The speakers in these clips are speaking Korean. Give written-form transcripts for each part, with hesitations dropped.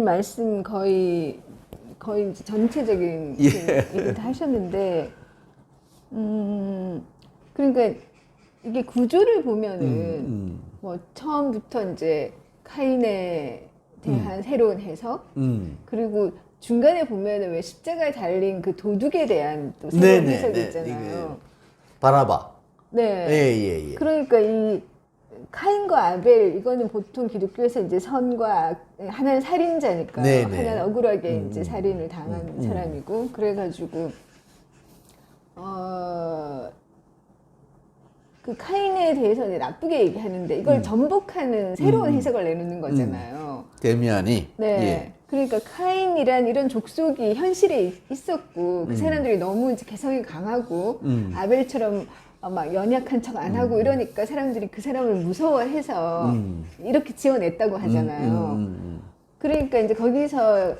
말씀 거의 이제 전체적인 예. 얘기를 다 하셨는데, 그러니까 이게 구조를 보면은 뭐 처음부터 이제 카인에 대한 새로운 해석, 그리고 중간에 보면은 왜 십자가에 달린 그 도둑에 대한 또 새로운 해석이 있잖아요. 바라바. 네. 예. 그러니까 이 카인과 아벨, 이거는 보통 기독교에서 이제 선과 악, 하나는 살인자니까 네네. 하나는 억울하게 이제 살인을 당한 사람이고, 그래가지고 그 카인에 대해서 이제 나쁘게 얘기하는데 이걸 전복하는 새로운 해석을 내놓는 거잖아요. 데미안이. 네. 예. 그러니까 카인이란 이런 족속이 현실에 있었고 그 사람들이 너무 이제 개성이 강하고 아벨처럼 막 연약한 척 안 하고 이러니까 사람들이 그 사람을 무서워해서 이렇게 지어냈다고 하잖아요. 그러니까 이제 거기서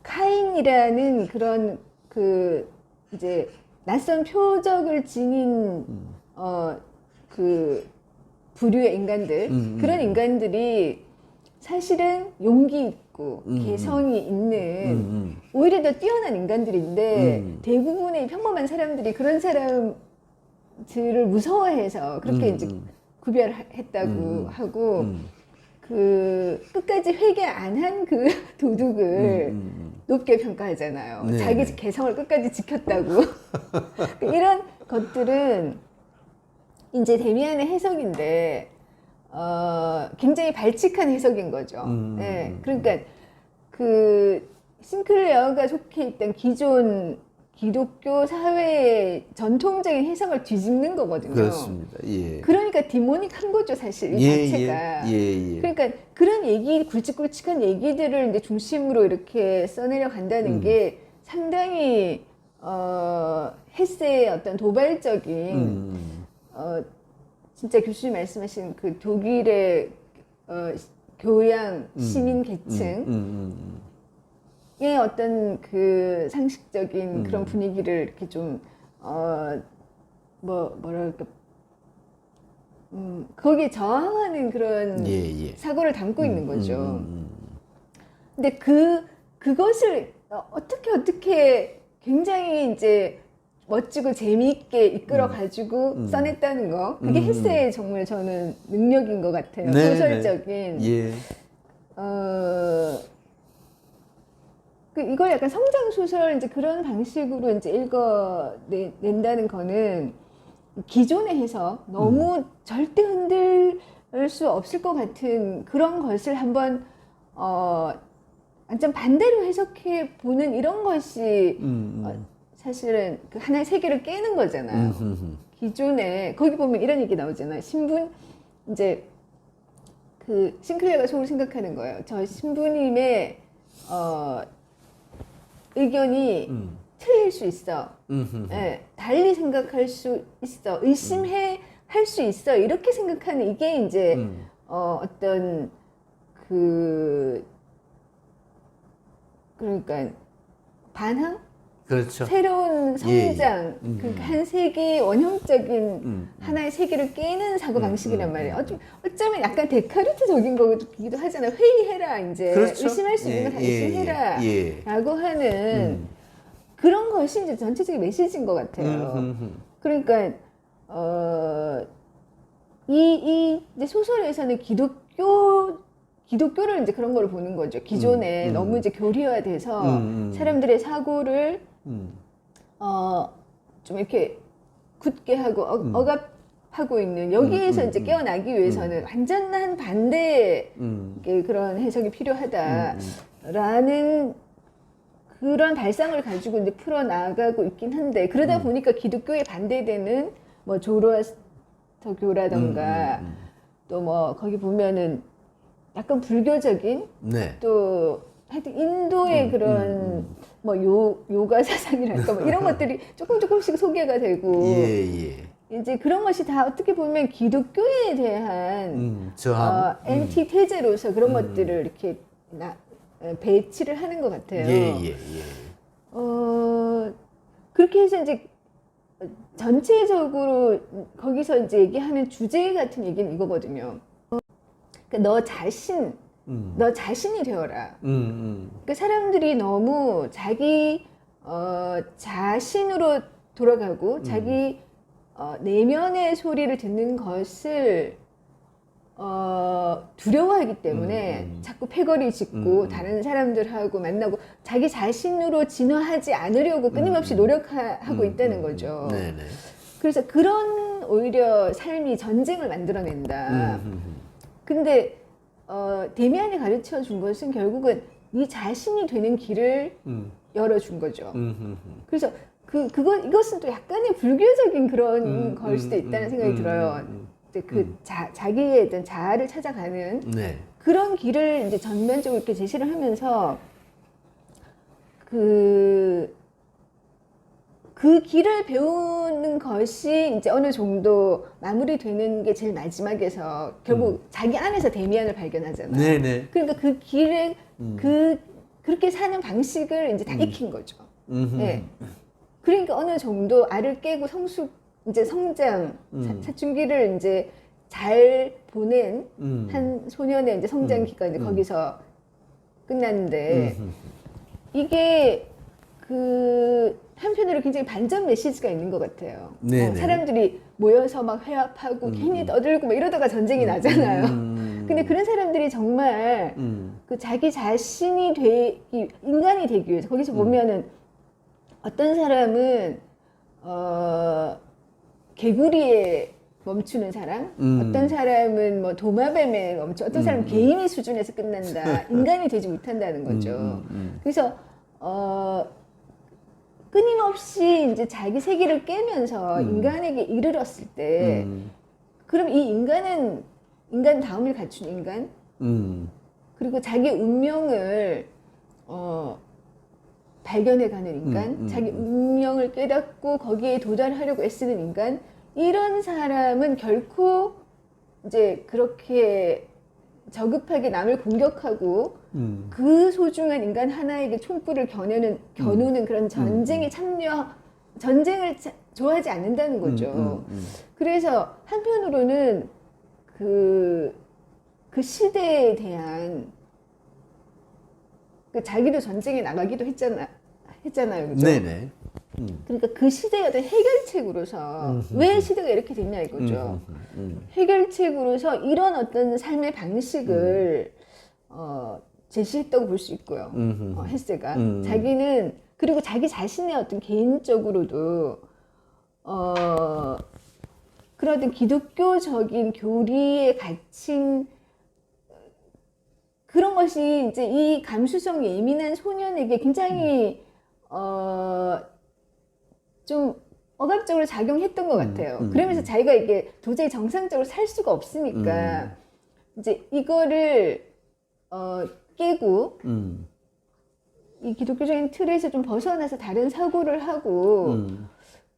카인이라는 그런 그 이제 낯선 표적을 지닌 그 부류의 인간들, 그런 인간들이 사실은 용기 있고 개성이 있는 오히려 더 뛰어난 인간들인데 대부분의 평범한 사람들이 그런 사람들을 무서워해서 그렇게 이제 구별했다고 하고 그 끝까지 회개 안 한 그 도둑을 높게 평가하잖아요. 네. 자기 개성을 끝까지 지켰다고. 이런 것들은 이제 데미안의 해석인데 굉장히 발칙한 해석인 거죠. 네, 그러니까 그 싱클레어가 속해 있던 기존 기독교 사회의 전통적인 해석을 뒤집는 거거든요. 그렇습니다. 예. 그러니까 디모닉한 거죠, 사실 이 자체가. 예. 그러니까 그런 얘기, 굵직굵직한 얘기들을 이제 중심으로 이렇게 써내려 간다는 게 상당히 헤세의 어떤 도발적인 진짜 교수님 말씀하신 그 독일의 교양 시민 계층의 어떤 그 상식적인 그런 분위기를 이렇게 좀 뭐랄까 거기에 저항하는 그런 사고를 담고 있는 거죠. 근데 그것을 어떻게 굉장히 이제 멋지고 재미있게 이끌어 가지고 써냈다는 거, 그게 헤세의 정말 저는 능력인 것 같아요. 소설적인. 예. 이걸 약간 성장 소설 이제 그런 방식으로 이제 읽어낸다는 거는 기존의 해석 너무 절대 흔들 수 없을 것 같은 그런 것을 한번 완전 반대로 해석해 보는 이런 것이 사실은 그 하나의 세계를 깨는 거잖아요. 기존에 거기 보면 이런 얘기 나오잖아요. 신분 이제 그 싱클레어가 속으로 생각하는 거예요. 저 신부님의 의견이 틀릴 수 있어. 예, 달리 생각할 수 있어. 할 수 있어. 이렇게 생각하는 이게 이제 어떤 그러니까 반항? 그렇죠. 새로운 성장, 그러니까 한 세계의 원형적인 하나의 세계를 깨는 사고 방식이란 말이에요. 어쩌면 약간 데카르트적인 거기도 하잖아요. 회의해라, 이제. 그렇죠. 의심할 수 있는 거 다 의심해라. 라고 하는 그런 것이 이제 전체적인 메시지인 것 같아요. 그러니까, 이제 소설에서는 기독교를 이제 그런 거를 보는 거죠. 기존에 너무 이제 교리화돼서 사람들의 사고를 좀 이렇게 굳게 하고 억압하고 있는 여기에서 이제 깨어나기 위해서는 완전한 반대의 그런 해석이 필요하다라는 그런 발상을 가지고 이제 풀어나가고 있긴 한데 그러다 보니까 기독교에 반대되는 뭐 조로아스터교라던가 또 뭐 거기 보면은 약간 불교적인 또 하여튼 인도의 그런 뭐 요가 사상이랄까 뭐 이런 것들이 조금씩 소개가 되고 이제 그런 것이 다 어떻게 보면 기독교에 대한 엔티테제로서 그런 것들을 이렇게 배치를 하는 것 같아요. 그렇게 해서 이제 전체적으로 거기서 이제 얘기하는 주제 같은 얘기는 이거거든요. 그러니까 너 자신, 너 자신이 되어라. 그러니까 사람들이 너무 자기 자신으로 돌아가고 자기 내면의 소리를 듣는 것을 두려워하기 때문에 자꾸 패거리 짚고 다른 사람들하고 만나고 자기 자신으로 진화하지 않으려고 끊임없이 노력하고 있다는 거죠. 네네. 그래서 그런 오히려 삶이 전쟁을 만들어낸다. 근데 데미안이 가르쳐 준 것은 결국은 네 자신이 되는 길을 열어준 거죠. 그래서 이것은 또 약간의 불교적인 그런 걸 수도 있다는 생각이 들어요. 자기의 어떤 자아를 찾아가는 네. 그런 길을 이제 전면적으로 이렇게 제시를 하면서 그 길을 배우는 것이 이제 어느 정도 마무리되는 게 제일 마지막에서 결국 자기 안에서 데미안을 발견하잖아요. 네네. 그러니까 그 길을 그렇게 사는 방식을 이제 다 익힌 거죠. 네. 그러니까 어느 정도 알을 깨고 이제 성장, 사춘기를 이제 잘 보낸 한 소년의 이제 성장 기간 이제 거기서 끝났는데 이게 한편으로 굉장히 반전 메시지가 있는 것 같아요. 사람들이 모여서 막 회합하고 괜히 떠들고 막 이러다가 전쟁이 나잖아요. 근데 그런 사람들이 정말 그 자기 자신이 인간이 되기 위해서 거기서 보면은 어떤 사람은 개구리에 멈추는 사람, 어떤 사람은 뭐 도마뱀에 어떤 사람은 개인의 수준에서 끝난다. 인간이 되지 못한다는 거죠. 그래서 끊임없이 이제 자기 세계를 깨면서 인간에게 이르렀을 때, 그럼 이 인간 다움을 갖춘 인간, 그리고 자기 운명을 발견해가는 인간, 자기 운명을 깨닫고 거기에 도달하려고 애쓰는 인간, 이런 사람은 결코 이제 그렇게 저급하게 남을 공격하고 그 소중한 인간 하나에게 총구를 겨누는 그런 전쟁에 전쟁을 좋아하지 않는다는 거죠. 그래서 한편으로는 그 시대에 대한 자기도 전쟁에 나가기도 했잖아요. 그죠? 네네. 그러니까 그 시대의 어떤 해결책으로서 왜 시대가 이렇게 됐냐 이거죠. 해결책으로서 이런 어떤 삶의 방식을 제시했다고 볼 수 있고요. 헬세가 자기는 그리고 자기 자신의 어떤 개인적으로도 그런 어떤 기독교적인 교리에 갇힌 그런 것이 이제 이 감수성 예민한 소년에게 굉장히 좀 억압적으로 작용했던 것 같아요. 그러면서 자기가 이게 도저히 정상적으로 살 수가 없으니까 이제 이거를 깨고 이 기독교적인 틀에서 좀 벗어나서 다른 사고를 하고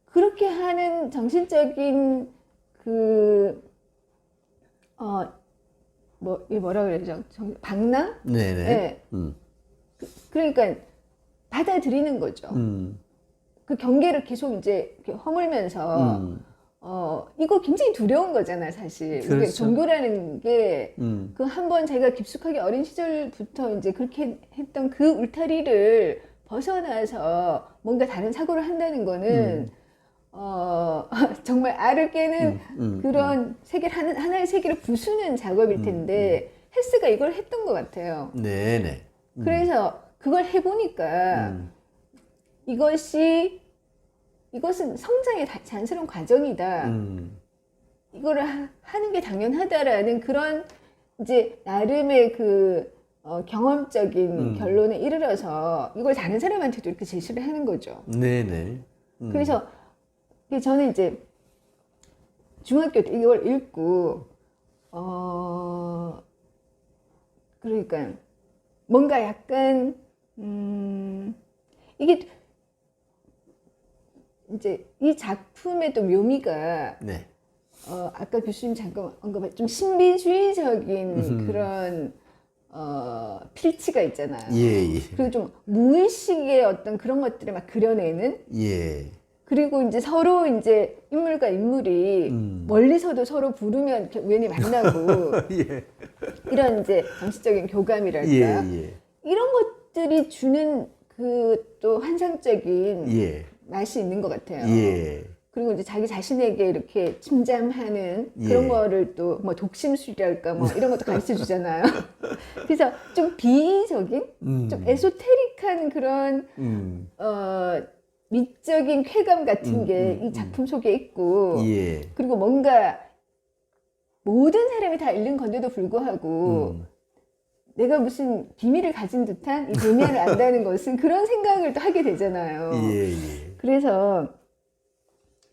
그렇게 하는 정신적인 뭐라 그러죠? 방랑? 네네. 네. 그러니까 받아들이는 거죠. 그 경계를 계속 이제 이렇게 허물면서 이거 굉장히 두려운 거잖아요, 사실. 그렇죠. 종교라는 게 그 한번 제가 깊숙하게 어린 시절부터 이제 그렇게 했던 그 울타리를 벗어나서 뭔가 다른 사고를 한다는 거는 정말 알을 깨는 그런 하나의 세계를 부수는 작업일 텐데 헬스가 이걸 했던 것 같아요. 네네. 그래서 그걸 해보니까 이것은 성장의 자연스러운 과정이다. 이거를 하는 게 당연하다라는 그런 이제 나름의 경험적인 결론에 이르러서 이걸 다른 사람한테도 이렇게 제시를 하는 거죠. 네네. 그래서 저는 이제 중학교 때 이걸 읽고 그러니까 뭔가 약간 이게 이제 이 작품의 또 묘미가 네. 아까 교수님 잠깐 언급한 좀 신비주의적인 그런 필치가 있잖아요. 예. 그리고 좀 무의식의 어떤 그런 것들을 막 그려내는. 예. 그리고 이제 서로 이제 인물과 인물이 멀리서도 서로 부르면 이렇게 우연히 만나고. 예. 이런 이제 정신적인 교감이랄까 예, 예. 이런 것들이 주는 그 또 환상적인 예. 맛이 있는 것 같아요. 예. 그리고 이제 자기 자신에게 이렇게 침잠하는 그런 예. 거를 또 뭐 독심술이랄까 뭐 이런 것도 가르쳐 주잖아요. 그래서 좀 비이적인, 좀 에소테릭한 그런 미적인 쾌감 같은 게 이 작품 속에 있고, 예. 그리고 뭔가 모든 사람이 다 읽는 건데도 불구하고 내가 무슨 비밀을 가진 듯한 이 데미안을 안다는 것은 그런 생각을 또 하게 되잖아요. 예, 예. 그래서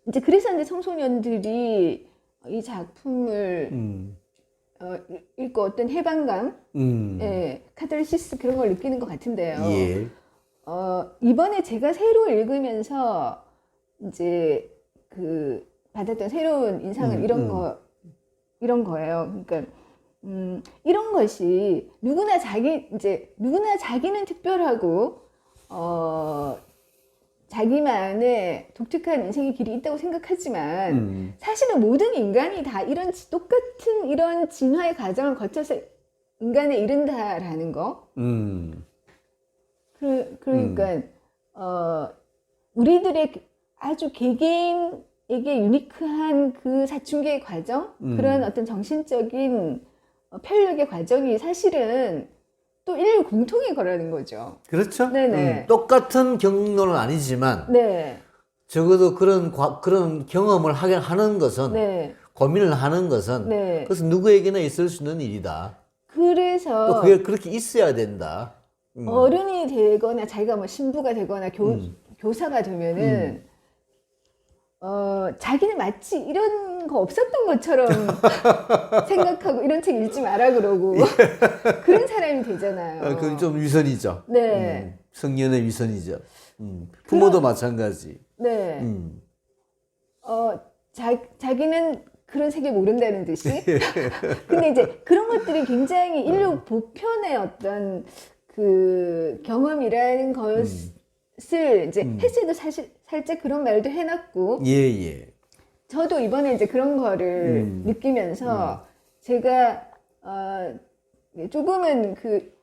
이제 청소년들이 이 작품을 읽고 어떤 해방감, 예, 카타르시스 그런 걸 느끼는 것 같은데요. 예. 이번에 제가 새로 읽으면서 이제 그 받았던 새로운 인상은 이런 거예요. 그러니까 이런 것이 누구나 자기는 특별하고 자기만의 독특한 인생의 길이 있다고 생각하지만 사실은 모든 인간이 다 이런 똑같은 이런 진화의 과정을 거쳐서 인간에 이른다라는 거. 그러니까 우리들의 아주 개개인에게 유니크한 그 사춘기의 과정, 그런 어떤 정신적인 편력의 과정이 사실은 또 인류 공통의 거라는 거죠. 그렇죠. 네네. 똑같은 경로는 아니지만 네. 적어도 그런 경험을 하는 것은 네. 고민을 하는 것은 네. 그것은 누구에게나 있을 수 있는 일이다. 그래서 또 그게 그렇게 있어야 된다. 어른이 되거나 자기가 뭐 신부가 되거나 교사가 되면은 자기는 마치 이런 거 없었던 것처럼 생각하고 이런 책 읽지 마라 그러고 그런 사람이 되잖아요. 그건 좀 위선이죠. 네. 성년의 위선이죠. 부모도 마찬가지. 네. 자기는 그런 세계 모른다는 듯이. 근데 이제 그런 것들이 굉장히 인류 보편의 어떤 그 경험이라는 것을 이제 헬스도 사실 살짝 그런 말도 해놨고. 예, 예. 저도 이번에 이제 그런 거를 느끼면서 제가 조금은 그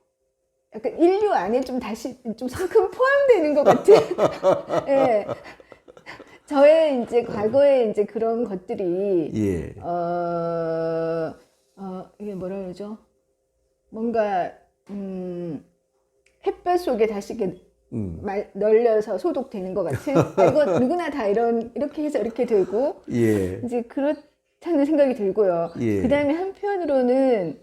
약간 인류 안에 좀 다시 좀 성큼 포함되는 것 같은. 예. 저의 이제 과거에 이제 그런 것들이 예. 이게 뭐라 그러죠? 뭔가 햇볕 속에 다시 이렇게 널려서 소독되는 것 같은. 이거 누구나 다 이렇게 해서 이렇게 되고. 예. 이제 그렇다는 생각이 들고요. 예. 그 다음에 한편으로는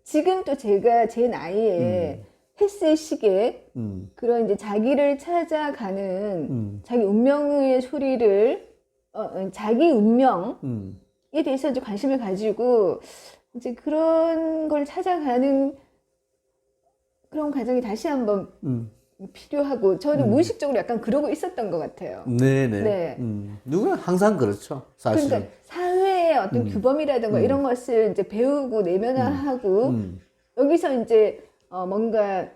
지금 또 제가 제 나이에 헬스의 시기에 그런 이제 자기를 찾아가는 자기 운명의 소리를 자기 운명에 대해서 좀 관심을 가지고 이제 그런 걸 찾아가는 그런 과정이 다시 한번 필요하고 저는 무의식적으로 약간 그러고 있었던 것 같아요. 네네. 네. 누구나 항상 그렇죠. 사실. 그러니까 사회의 어떤 규범이라든가 이런 것을 이제 배우고 내면화하고 여기서 이제 뭔가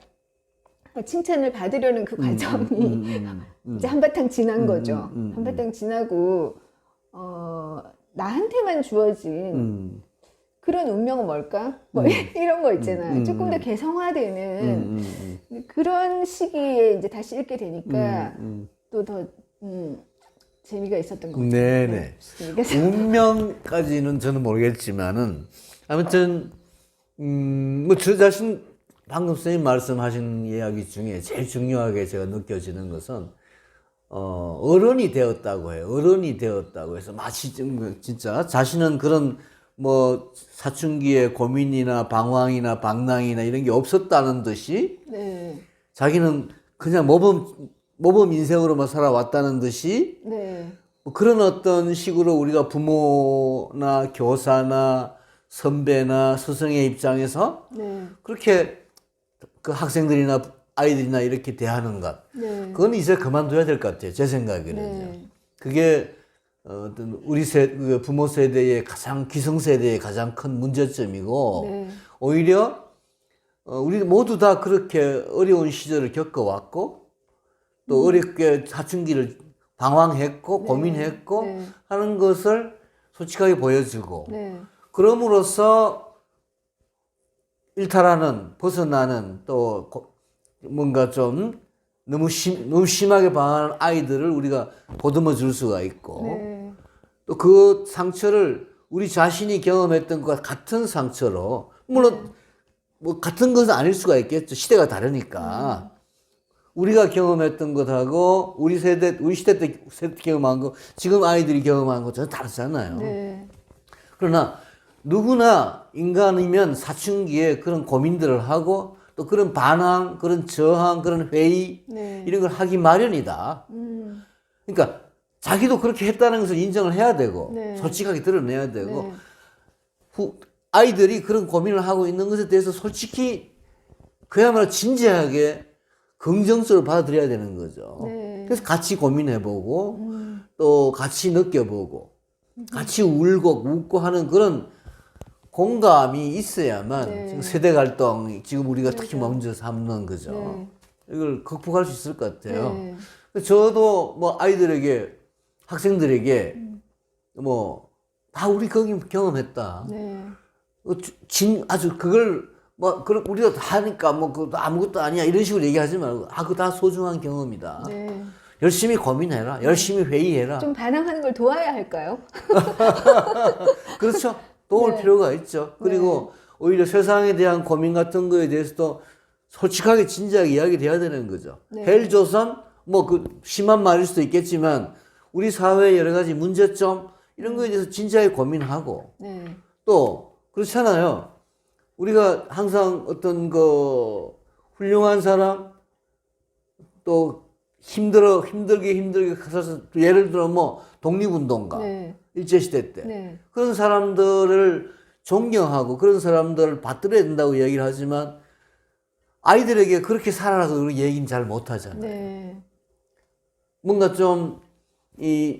칭찬을 받으려는 그 과정이 이제 한바탕 지난 거죠. 한바탕 지나고 나한테만 주어진 그런 운명은 뭘까? 뭐 이런 거 있잖아요. 조금 더 개성화되는 그런 시기에 이제 다시 읽게 되니까 또 더 재미가 있었던 것 같아요. 네네. 네. 운명까지는 저는 모르겠지만은 아무튼 뭐 저 자신 방금 선생님 말씀하신 이야기 중에 제일 중요하게 제가 느껴지는 것은 어른이 되었다고 해요. 어른이 되었다고 해서 마치 진짜 자신은 그런 뭐 사춘기의 고민이나 방황이나 방랑이나 이런 게 없었다는 듯이 네. 자기는 그냥 모범 인생으로만 살아왔다는 듯이 네. 뭐 그런 어떤 식으로 우리가 부모나 교사나 선배나 스승의 입장에서 네. 그렇게 그 학생들이나 아이들이나 이렇게 대하는 것, 네. 그건 이제 그만둬야 될 것 같아요. 제 생각에는요. 네. 그게 어떤 우리 부모 세대의 가장 기성세대의 가장 큰 문제점이고 네. 오히려 우리 모두 다 그렇게 어려운 시절을 겪어왔고 또 어렵게 사춘기를 방황했고 네. 고민했고 네. 하는 것을 솔직하게 보여주고 네. 그럼으로써 일탈하는, 벗어나는, 또 뭔가 좀 너무 심하게 반하는 아이들을 우리가 보듬어 줄 수가 있고, 네. 또 그 상처를 우리 자신이 경험했던 것과 같은 상처로, 물론 뭐 같은 것은 아닐 수가 있겠죠. 시대가 다르니까. 우리가 경험했던 것하고 우리 시대 때 경험한 거, 지금 아이들이 경험한 거 전혀 다르잖아요. 네. 그러나 누구나 인간이면 사춘기에 그런 고민들을 하고 또 그런 반항, 그런 저항, 그런 회의 네. 이런 걸 하기 마련이다. 그러니까 자기도 그렇게 했다는 것을 인정을 해야 되고 네. 솔직하게 드러내야 되고 네. 아이들이 그런 고민을 하고 있는 것에 대해서 솔직히 그야말로 진지하게 긍정적으로 받아들여야 되는 거죠. 네. 그래서 같이 고민해보고 또 같이 느껴보고 같이 울고 웃고 하는 그런 공감이 있어야만 네. 지금 세대 갈등 지금 우리가 특히 그렇죠. 먼저 삼는 거죠. 네. 이걸 극복할 수 있을 것 같아요. 네. 저도 뭐 아이들에게 학생들에게 뭐 다 우리 거기 경험했다. 네. 아주 그걸 뭐 그런 우리가 다 하니까 뭐 그거 아무것도 아니야 이런 식으로 얘기하지 말고 그거 다 소중한 경험이다. 네. 열심히 고민해라. 열심히 회의해라. 좀 반항하는 걸 도와야 할까요? 그렇죠. 도울 네. 필요가 있죠. 그리고 오히려 세상에 대한 고민 같은 거에 대해서도 솔직하게 진지하게 이야기를 해야 되는 거죠. 네. 헬조선 뭐 그 심한 말일 수도 있겠지만 우리 사회의 여러 가지 문제점 이런 거에 대해서 진지하게 고민하고 네. 또 그렇잖아요. 우리가 항상 어떤 그 훌륭한 사람 또 힘들게 살아서 예를 들어 뭐 독립운동가 네. 일제시대 때 네. 그런 사람들을 존경하고 그런 사람들을 받들어야 된다고 얘기를 하지만 아이들에게 그렇게 살아라고 그런 얘기는 잘 못하잖아요. 네. 뭔가 좀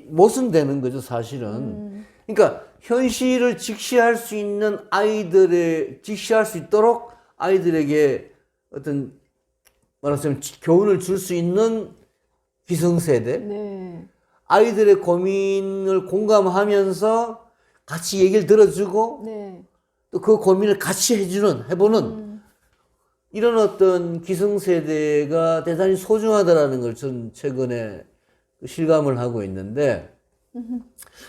모순되는 거죠, 사실은. 그러니까 현실을 직시할 수 있는 직시할 수 있도록 아이들에게 어떤 말하자면 교훈을 줄 수 있는 기성세대, 네. 아이들의 고민을 공감하면서 같이 얘기를 들어주고 네. 또 그 고민을 같이 해보는 이런 어떤 기성세대가 대단히 소중하다라는 걸 전 최근에 실감을 하고 있는데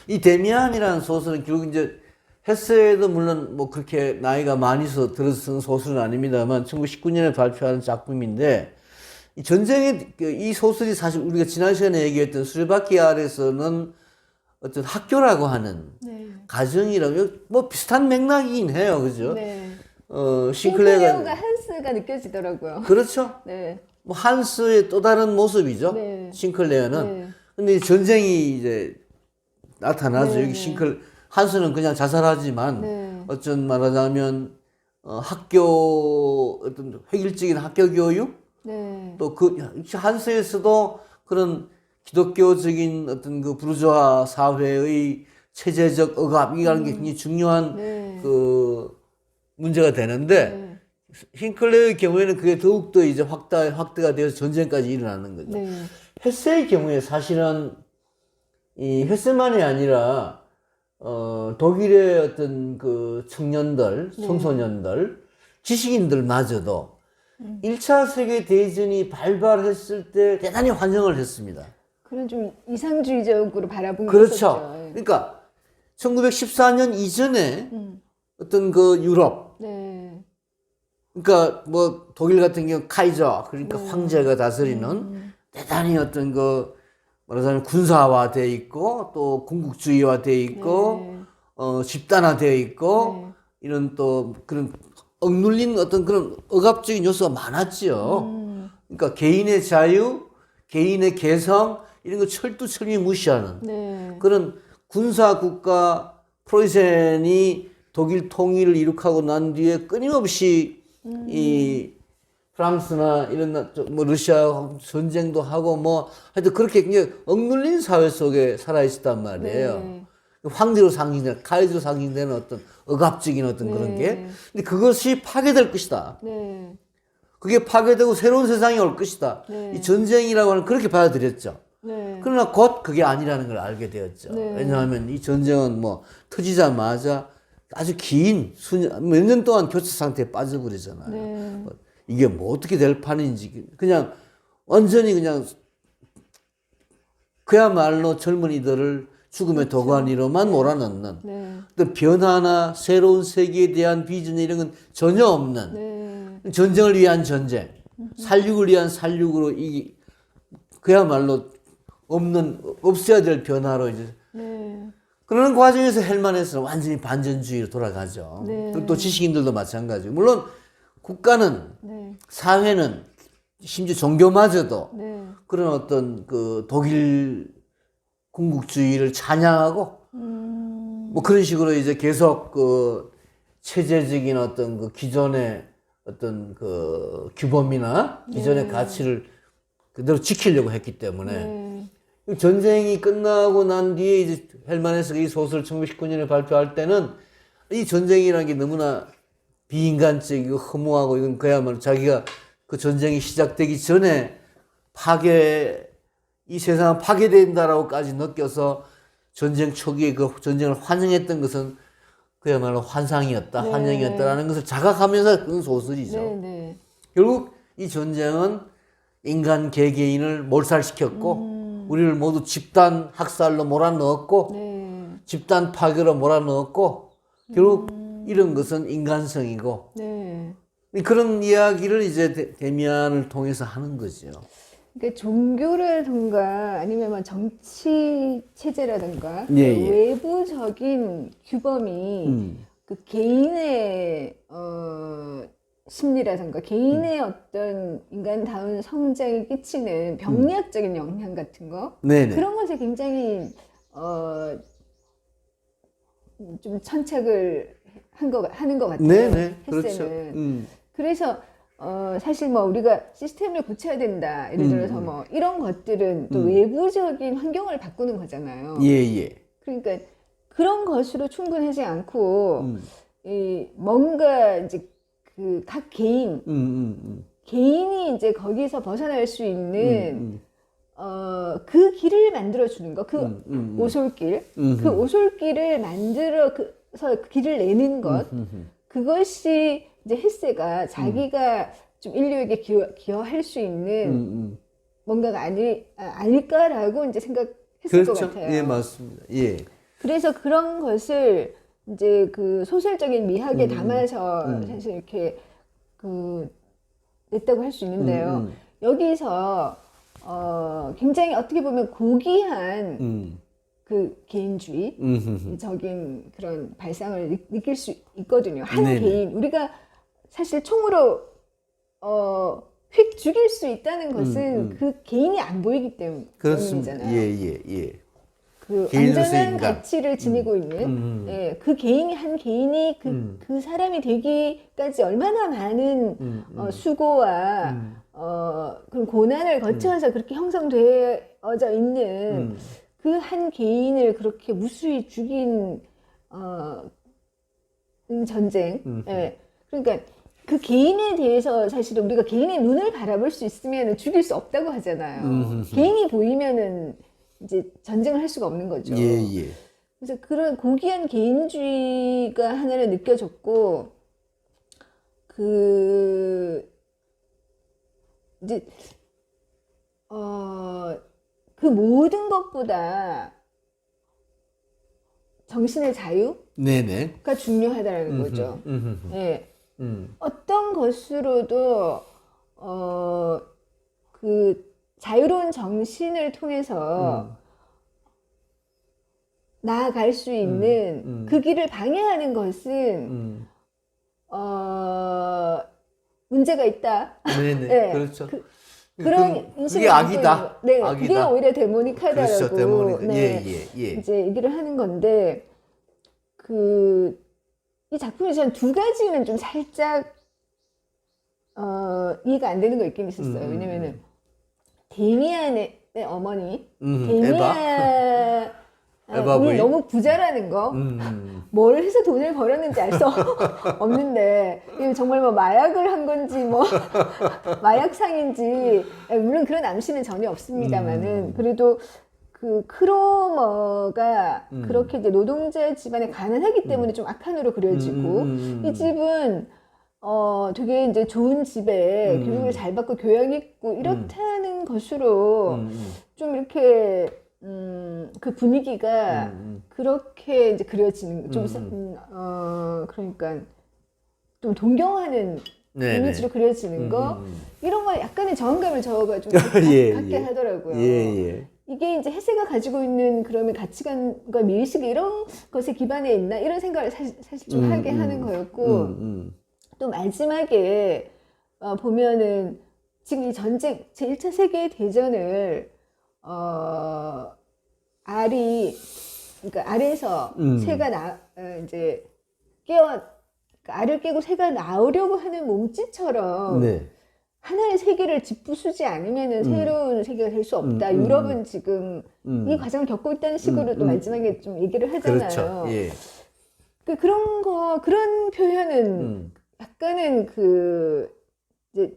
이 데미안이라는 소설은 결국 이제 헤세도 물론 뭐 그렇게 나이가 많이 들어서 쓴 소설은 아닙니다만 1919년에 발표한 작품인데 이 전쟁의 이 소설이 사실 우리가 지난 시간에 얘기했던 수레바퀴 아래서는 어떤 학교라고 하는 네. 가정이라고 뭐 비슷한 맥락이긴 해요, 그죠? 네. 싱클레어가 한스가 느껴지더라고요. 그렇죠. 네. 뭐 한스의 또 다른 모습이죠. 네. 싱클레어는. 네. 근데 전쟁이 이제 나타나죠. 네, 여기 네. 한스는 그냥 자살하지만 네. 어쩐 말하자면 학교 어떤 획일적인 학교 교육 네. 또 그 한스에서도 그런 기독교적인 어떤 그 부르주아 사회의 체제적 억압 이라는 게 굉장히 중요한 네. 그 문제가 되는데 싱클레어의 경우에는 그게 더욱더 이제 확대가 되어서 전쟁까지 일어나는 거죠. 네. 헤세의 경우에 사실은 이 헤세만이 아니라 독일의 어떤 그 청년들, 청소년들, 지식인들마저도 1차 세계 대전이 발발했을 때 대단히 환영을 했습니다. 그런 좀 이상주의적으로 바라본 게 그렇죠. 있었죠. 네. 그러니까 1914년 이전에 어떤 그 유럽, 네. 그러니까 뭐 독일 같은 경우 카이저, 그러니까 황제가 다스리는 대단히 어떤 그 말하자면 군사화돼 있고 또 군국주의화돼 있고 집단화돼 있고 이런 또 그런 억눌린 어떤 그런 억압적인 요소가 많았지요. 그러니까 개인의 자유, 개인의 개성 이런 거 철두철미 무시하는 네. 그런 군사 국가 프로이센이 독일 통일을 이룩하고 난 뒤에 끊임없이 이 프랑스나 이런 뭐 러시아 전쟁도 하고 뭐 하여튼 그렇게 굉장히 억눌린 사회 속에 살아 있었단 말이에요. 네. 황제로 상징되는 카이저로 상징되는 어떤 억압적인 어떤 그런 게 근데 그것이 파괴될 것이다. 네. 그게 파괴되고 새로운 세상이 올 것이다. 네. 이 전쟁이라고 하는 그렇게 받아들였죠. 네. 그러나 곧 그게 아니라는 걸 알게 되었죠. 네. 왜냐하면 이 전쟁은 뭐 터지자마자 아주 긴 수년, 몇 년 동안 교체 상태에 빠져버리잖아요. 네. 이게 뭐 어떻게 될 판인지 그냥 완전히 그냥 그야말로 젊은이들을 죽음의 그렇죠. 도가니로만 몰아넣는 네. 어떤 변화나 새로운 세계에 대한 비전 이런 건 전혀 없는 네. 전쟁을 위한 전쟁, 살육을 위한 살육으로 이 그야말로 없어야 될 변화로 이제 네. 그러는 과정에서 헬만에서는 완전히 반전주의로 돌아가죠. 네. 그리고 또 지식인들도 마찬가지고 물론 국가는 네. 사회는 심지어 종교마저도 네. 그런 어떤 그 독일 군국주의를 찬양하고 뭐 그런 식으로 이제 계속 그 체제적인 어떤 그 기존의 어떤 그 규범이나 기존의 네. 가치를 그대로 지키려고 했기 때문에 네. 전쟁이 끝나고 난 뒤에 이제 헬만에서 이 소설을 1919년에 발표할 때는 이 전쟁이라는 게 너무나 비인간적이고 허무하고 이건 그야말로 자기가 그 전쟁이 시작되기 전에 이 세상은 파괴된다라고까지 느껴서 전쟁 초기에 그 전쟁을 환영했던 것은 그야말로 환상이었다, 네. 환영이었다라는 것을 자각하면서 그런 소설이죠. 네. 네. 결국 이 전쟁은 인간 개개인을 몰살시켰고 우리를 모두 집단 학살로 몰아넣었고 네. 집단 파괴로 몰아넣었고 결국 이런 것은 인간성이고 네. 그런 이야기를 이제 데미안을 통해서 하는 거죠. 그러니까 종교라든가 아니면 뭐 정치 체제라든가 예, 그 예. 외부적인 규범이 그 개인의 심리라든가 개인의 어떤 인간다운 성장에 끼치는 병리학적인 영향 같은 거 네네. 그런 것에 굉장히 좀 천착을 하는 것 같아요. 네네. 그렇죠. 헬스는. 그래서 사실 뭐 우리가 시스템을 고쳐야 된다. 예를 들어서 뭐 이런 것들은 또 외부적인 환경을 바꾸는 거잖아요. 예예. 그러니까 그런 것으로 충분하지 않고 이 뭔가 이제 그 각 개인이 이제 거기서 벗어날 수 있는 그 길을 만들어 주는 거, 그 오솔길, 그 오솔길을 만들어서 그 길을 내는 것, 그것이 이제 헬세가 자기가 좀 인류에게 기여할 수 있는 뭔가가 아닐까라고 이제 생각했을 그렇죠. 것 같아요. 예, 맞습니다. 예. 그래서 그런 것을 이제 그 소설적인 미학에 담아서 사실 이렇게 그 냈다고 할 수 있는데요. 여기서 굉장히 어떻게 보면 고귀한 그 개인주의적인 그런 발상을 느낄 수 있거든요. 한 네네. 개인 우리가 사실 총으로 휙 죽일 수 있다는 것은 그 개인이 안 보이기 그렇습니다. 때문이잖아요. 예예예. 그 개인으로서의 완전한 인간. 가치를 지니고 있는 예, 그 개인이 그 사람이 되기까지 얼마나 많은 수고와 그런 고난을 거쳐서 그렇게 형성되어져 있는 그 한 개인을 그렇게 무수히 죽인 전쟁. 예. 그러니까 그 개인에 대해서 사실은 우리가 개인의 눈을 바라볼 수 있으면 죽일 수 없다고 하잖아요. 개인이 보이면은 이제 전쟁을 할 수가 없는 거죠. 예예. 그래서 그런 고귀한 개인주의가 하나를 느껴졌고, 이제 그 모든 것보다 정신의 자유가 네네. 중요하다는 거죠. 예. 어떤 것으로도 그 자유로운 정신을 통해서 나아갈 수 있는 그 길을 방해하는 것은 문제가 있다. 네네. 네. 그렇죠. 그런 그게 인식을 악이다. 네, 악이다. 그게 오히려 데모닉하다라고 그렇죠. 데모닉. 네, 예. 이제 얘기를 하는 건데 이 작품이 전 두 가지는 좀 살짝 이해가 안 되는 거 있긴 있었어요. 왜냐면은 데미안의 어머니 데미안이 에바 부인? 너무 부자라는 거. 뭘 해서 돈을 벌었는지 알 수 없는데 이게 정말 뭐 마약을 한 건지 뭐 마약상인지 물론 그런 암시는 전혀 없습니다만은 그래도 그 크로머가 그렇게 이제 노동자 집안에 가난하기 때문에 좀 악한으로 그려지고 이 집은 되게 이제 좋은 집에 교육을 잘 받고 교양 있고 이렇다는 것으로 좀 이렇게 그 분위기가 그렇게 이제 그려지는 그러니까 좀 동경하는 네네. 이미지로 그려지는 거 이런 거 약간의 저항감을 저가 좀 예, 갖게 예. 하더라고요. 예. 이게 이제 헬세가 가지고 있는 그러면 가치관과 미의식 이런 것에 기반해 있나 이런 생각을 사실 좀 하게 하는 거였고 또 마지막에 보면은 지금 이 전쟁 제1차 세계 대전을 알이 그러니까 알에서 새가 이제 그러니까 알을 깨고 새가 나오려고 하는 몸짓처럼 네. 하나의 세계를 짚부수지 않으면은 새로운 세계가 될 수 없다. 유럽은 지금 이 과정을 겪고 있다는 식으로 또 마지막에 좀 얘기를 하잖아요. 그렇죠. 예. 그런 표현은 약간은 이제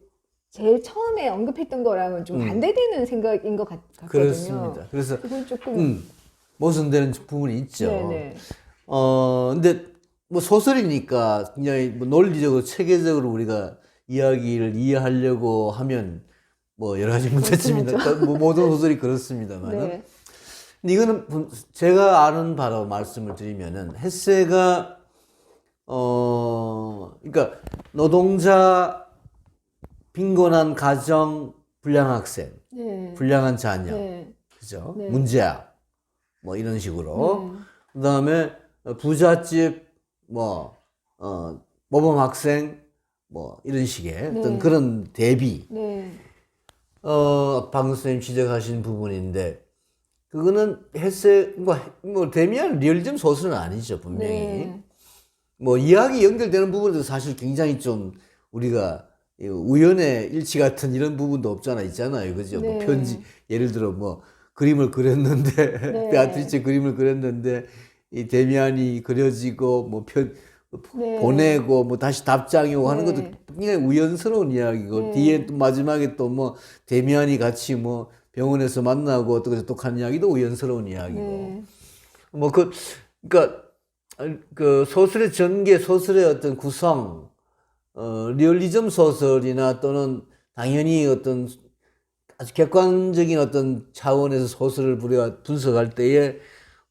제일 처음에 언급했던 거랑은 좀 반대되는 생각인 것 같거든요. 그렇습니다. 그래서 그건 조금 모순되는 부분이 있죠. 네네. 근데 뭐 소설이니까 굉장히 뭐 논리적으로 체계적으로 우리가 이야기를 이해하려고 하면 뭐 여러 가지 문제점이 뭐 모든 소설이 그렇습니다만은. 네. 근데 이거는 제가 아는 바로 말씀을 드리면은 헤세가 그러니까 노동자, 빈곤한 가정, 불량한 학생, 네. 불량한 자녀, 네. 그죠? 네. 문제야, 뭐 이런 식으로. 그다음에 부잣집, 모범 학생, 뭐 이런 식의 어떤 그런 대비. 네. 방금 선생님 지적하신 부분인데 그거는 헤세 뭐 데미안 리얼리즘 소설은 아니죠 분명히. 네. 뭐 이야기 연결되는 부분도 사실 굉장히 좀 우리가 우연의 일치 같은 이런 부분도 없잖아 있잖아요, 그죠? 네. 뭐 편지 예를 들어 뭐 그림을 그렸는데 네. 베아트리체 그림을 그렸는데 이 데미안이 그려지고 뭐 네. 보내고 뭐 다시 답장이 오고 하는 네. 것도 굉장히 우연스러운 이야기고 네. 뒤에 또 마지막에 또 뭐 데미안이 같이 뭐 병원에서 만나고 또 똑똑한 이야기도 우연스러운 이야기고 네. 뭐 그러니까 그 소설의 전개, 소설의 어떤 구성, 리얼리즘 소설이나 또는 당연히 어떤 아주 객관적인 어떤 차원에서 소설을 분석할 때에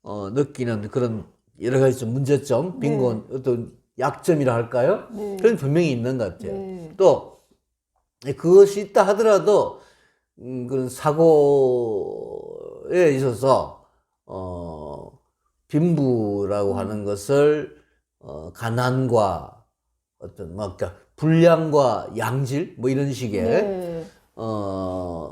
느끼는 그런 여러 가지 좀 문제점, 빈곤, 어떤 약점이라 할까요? 네. 그런 분명히 있는 것 같아요. 네. 또 그것이 있다 하더라도 그런 사고에 있어서 빈부라고 하는 것을 가난과 어떤 그러니까 불량과 양질 뭐 이런 식의 네.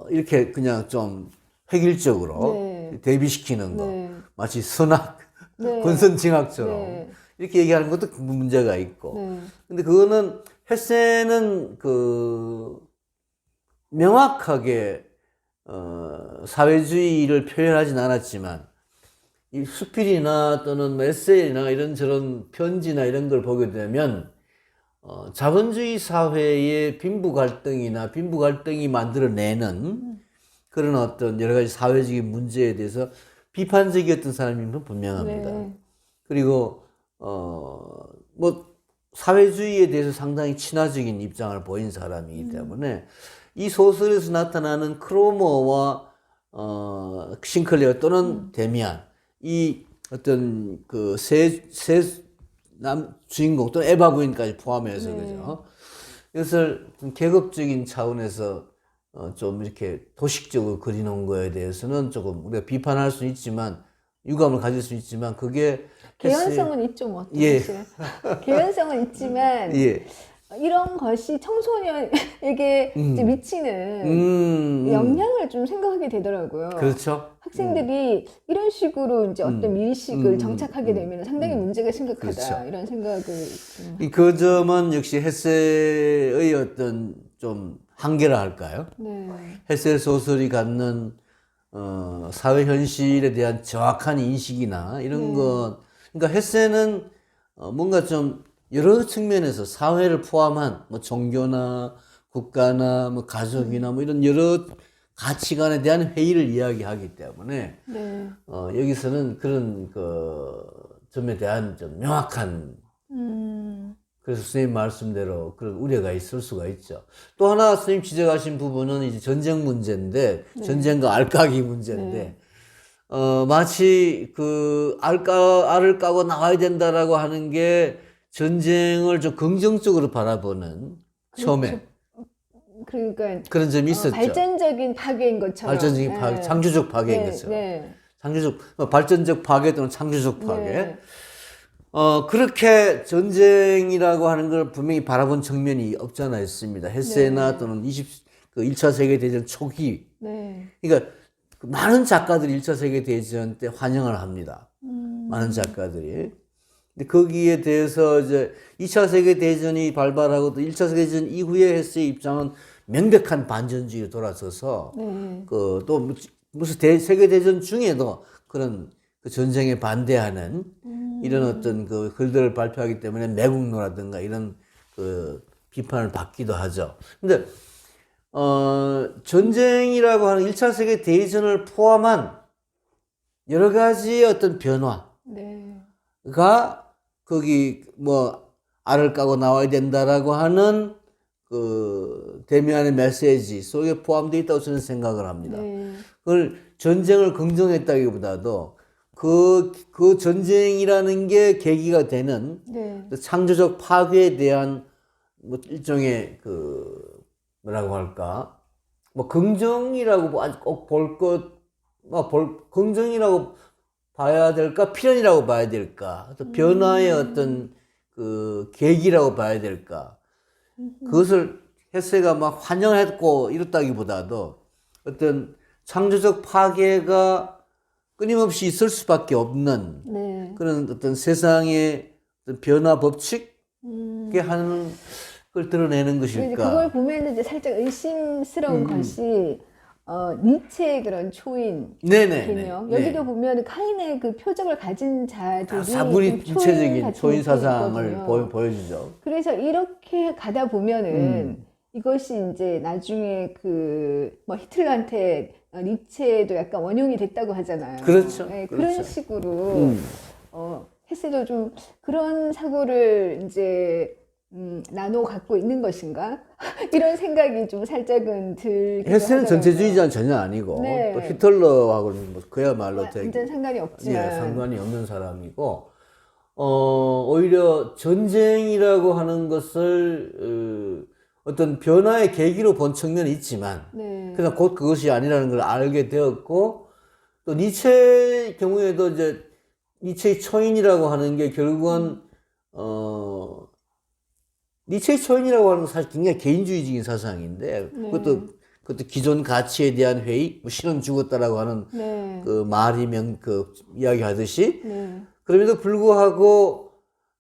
이렇게 그냥 좀 획일적으로 네. 대비시키는 거 네. 마치 선악 네. 권선징악처럼 네. 이렇게 얘기하는 것도 문제가 있고 네. 근데 그거는 헤세는 명확하게 사회주의를 표현하진 않았지만 이 수필이나 또는 에세이나 이런저런 편지나 이런 걸 보게 되면 자본주의 사회의 빈부 갈등이 만들어내는 그런 어떤 여러 가지 사회적인 문제에 대해서 비판적이었던 사람인 건 분명합니다. 네. 그리고 뭐 사회주의에 대해서 상당히 친화적인 입장을 보인 사람이기 때문에 이 소설에서 나타나는 크로머와 싱클레어 또는 데미안 이 어떤 그 주인공 또는 에바 부인까지 포함해서 그죠. 이것을 좀 계급적인 차원에서 좀 이렇게 도식적으로 그리는 거에 대해서는 조금 우리가 비판할 수 있지만 유감을 가질 수 있지만 그게 개연성은 있죠, 뭐. 예. 개연성은 있지만 예. 이런 것이 청소년에게 이제 미치는 영향을 좀 생각하게 되더라고요. 그렇죠. 학생들이 이런 식으로 이제 어떤 미의식을 정착하게 되면 상당히 문제가 심각하다 그렇죠. 이런 생각을 그 점은 역시 헤세의 어떤 좀 한계라 할까요? 네. 헤세 소설이 갖는 사회 현실에 대한 정확한 인식이나 이런 것 그러니까 헤세는 뭔가 좀 여러 측면에서 사회를 포함한 뭐 종교나 국가나 뭐 가족이나 뭐 이런 여러 가치관에 대한 회의를 이야기하기 때문에 네. 여기서는 그런 그 점에 대한 좀 명확한 그래서 선생님 말씀대로 그런 우려가 있을 수가 있죠. 또 하나 선생님 지적하신 부분은 이제 전쟁 문제인데 네. 전쟁과 알까기 문제인데 네. 마치 그 알을 까고 나와야 된다라고 하는 게 전쟁을 좀 긍정적으로 바라보는 처음에 그러니까 그런 점이 있었죠. 발전적인 파괴인 것처럼. 발전적인 파괴, 네. 창조적 파괴인 네, 것처럼. 네. 발전적 파괴 또는 창조적 파괴. 네. 그렇게 전쟁이라고 하는 걸 분명히 바라본 측면이 없지 않아 있습니다. 헤세나 네. 또는 1차 세계대전 초기. 네. 그러니까 많은 작가들이 1차 세계대전 때 환영을 합니다. 많은 작가들이. 근데 거기에 대해서 이제 2차 세계대전이 발발하고 또 1차 세계대전 이후에 헤세의 입장은 명백한 반전주의로 돌아서서 네. 또 무슨 세계대전 중에도 그런 그 전쟁에 반대하는 이런 어떤 그 글들을 발표하기 때문에 매국노라든가 이런 그 비판을 받기도 하죠. 근데 전쟁이라고 하는 1차 세계 대전을 포함한 여러 가지 어떤 변화가 네. 거기 뭐 알을 까고 나와야 된다라고 하는 그 대면의 메시지 속에 포함되어 있다고 저는 생각을 합니다. 네. 그걸 전쟁을 긍정했다기보다도 그 전쟁이라는 게 계기가 되는 네. 창조적 파괴에 대한 뭐 일종의 그 뭐라고 할까 뭐 긍정이라고 꼭 긍정이라고 봐야 될까 필연이라고 봐야 될까 또 변화의 어떤 그 계기라고 봐야 될까 그것을 헤세가 막 환영했고 이렇다기보다도 어떤 창조적 파괴가 끊임없이 있을 수밖에 없는 네. 그런 어떤 세상의 어떤 변화 법칙에 하는 걸 드러내는 것일까. 그걸 보면 이제 살짝 의심스러운 것이 니체의 그런 초인 개념. 여기도 보면 카인의 그 표적을 가진 자들이 사분이 구체적인 초인 사상을 있거든요. 보여주죠. 그래서 이렇게 가다 보면은 이것이 이제 나중에 그 뭐 히틀러한테 니체도 약간 원흉이 됐다고 하잖아요. 그렇죠. 네, 그렇죠. 그런 식으로 헤세도 좀 그런 사고를 이제 나눠 갖고 있는 것인가? 이런 생각이 좀 살짝은 들기도 헤세는 하더라고요. 전체주의자는 전혀 아니고 네. 또 히틀러하고는 뭐 그야말로 완전 상관이 없지만 상관이 없는 사람이고 오히려 전쟁이라고 하는 것을 어떤 변화의 계기로 본 측면이 있지만 네. 그러나 곧 그것이 아니라는 걸 알게 되었고 또 니체의 경우에도 이제 니체의 초인이라고 하는 게 결국은 니체의 초인이라고 하는 건 사실 굉장히 개인주의적인 사상인데 네. 그것도 기존 가치에 대한 회의, 뭐 신은 죽었다라고 하는 네. 그 말이면 그 이야기하듯이 네. 그럼에도 불구하고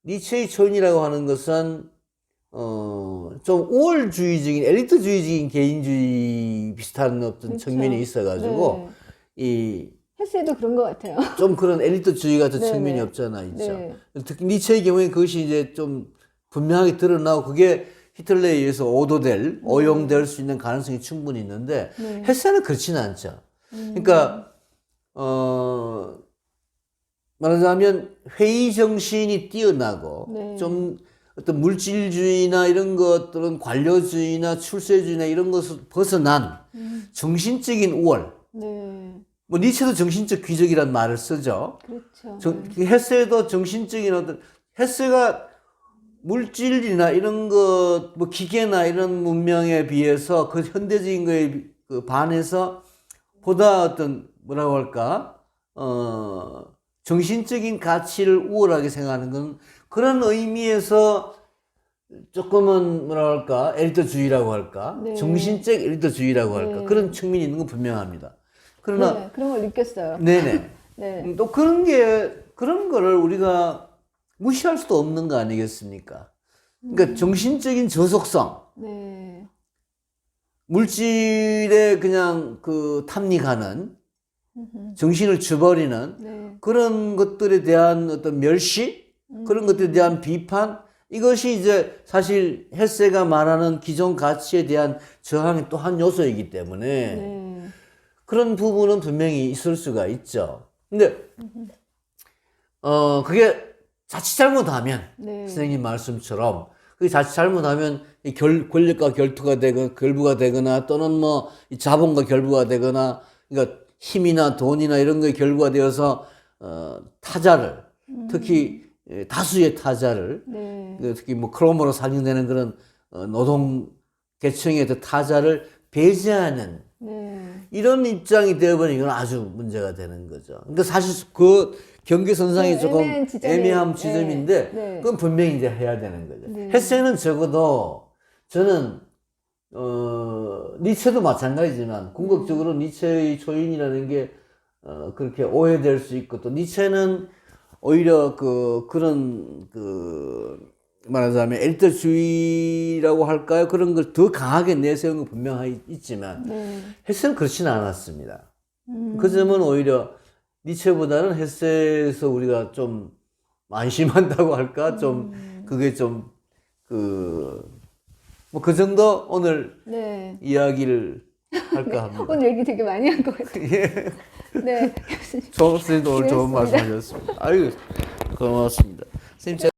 니체의 초인이라고 하는 것은 좀 우월주의적인 엘리트주의적인 개인주의 비슷한 어떤 그렇죠. 측면이 있어가지고 이 헤세도 그런 것 같아요. 좀 그런 엘리트주의 같은 네, 측면이 네. 없잖아 있죠. 네. 특히 니체의 경우에 그것이 이제 좀 분명하게 드러나고 그게 히틀러에 의해서 오용될 수 있는 가능성이 충분히 있는데 네. 헤세는 그렇지는 않죠. 그러니까 말하자면 회의 정신이 뛰어나고 네. 좀 어떤 물질주의나 이런 것들은 관료주의나 출세주의나 이런 것을 벗어난 정신적인 우월. 네. 뭐 니체도 정신적 귀족이란 말을 쓰죠. 그렇죠. 헤세도 정신적인 어떤 헤세가 물질이나 이런 것, 뭐 기계나 이런 문명에 비해서 그 현대적인 거에 그 반해서 보다 어떤 뭐라고 할까 정신적인 가치를 우월하게 생각하는 건 그런 의미에서 조금은 뭐라 할까 엘리트주의라고 할까 네. 정신적 엘리트주의라고 할까 네. 그런 측면이 있는 건 분명합니다. 그러나 네, 그런 걸 느꼈어요. 네네 네. 또 그런 거를 우리가 무시할 수도 없는 거 아니겠습니까? 그러니까 정신적인 저속성, 네. 물질에 그냥 그 탐닉하는 정신을 줘버리는 네. 그런 것들에 대한 어떤 멸시, 그런 것들에 대한 비판, 이것이 이제 사실 헤세가 말하는 기존 가치에 대한 저항의 또 한 요소이기 때문에 네. 그런 부분은 분명히 있을 수가 있죠. 근데 그게 자칫 잘못하면 네. 선생님 말씀처럼 그게 자칫 잘못하면 이 권력과 결투가 되거나 결부가 되거나 또는 뭐 이 자본과 결부가 되거나 그러니까 힘이나 돈이나 이런 거에 결부가 되어서 타자를 특히 다수의 타자를 네. 특히 뭐 크롬으로 상징되는 그런 노동 계층의 그 타자를 배제하는 네. 이런 입장이 되어버리면 아주 문제가 되는 거죠. 그러니까 사실 그 경계선상이 네, 조금 애매한 지점에, 애매한 지점인데 네. 그건 분명히 이제 해야 되는 거죠. 네. 헤세는 적어도 저는 니체도 마찬가지지만 궁극적으로 니체의 초인이라는 게 그렇게 오해될 수 있고 또 니체는 오히려 그런 말하자면 엘리트주의라고 할까요? 그런 걸 더 강하게 내세운 건 분명히 있지만 네. 헤세는 그렇지는 않았습니다. 그 점은 오히려 니체보다는 헤세에서 우리가 좀 안심한다고 할까? 좀 그게 좀 뭐 그 정도 오늘 네. 이야기를 할까 합니다. 오늘 얘기 되게 많이 한 것 같아요. 예. 네, 교수님. 선생님도 오늘 좋은 고맙습니다. 말씀 하셨습니다. 아유, 고맙습니다. 선생님,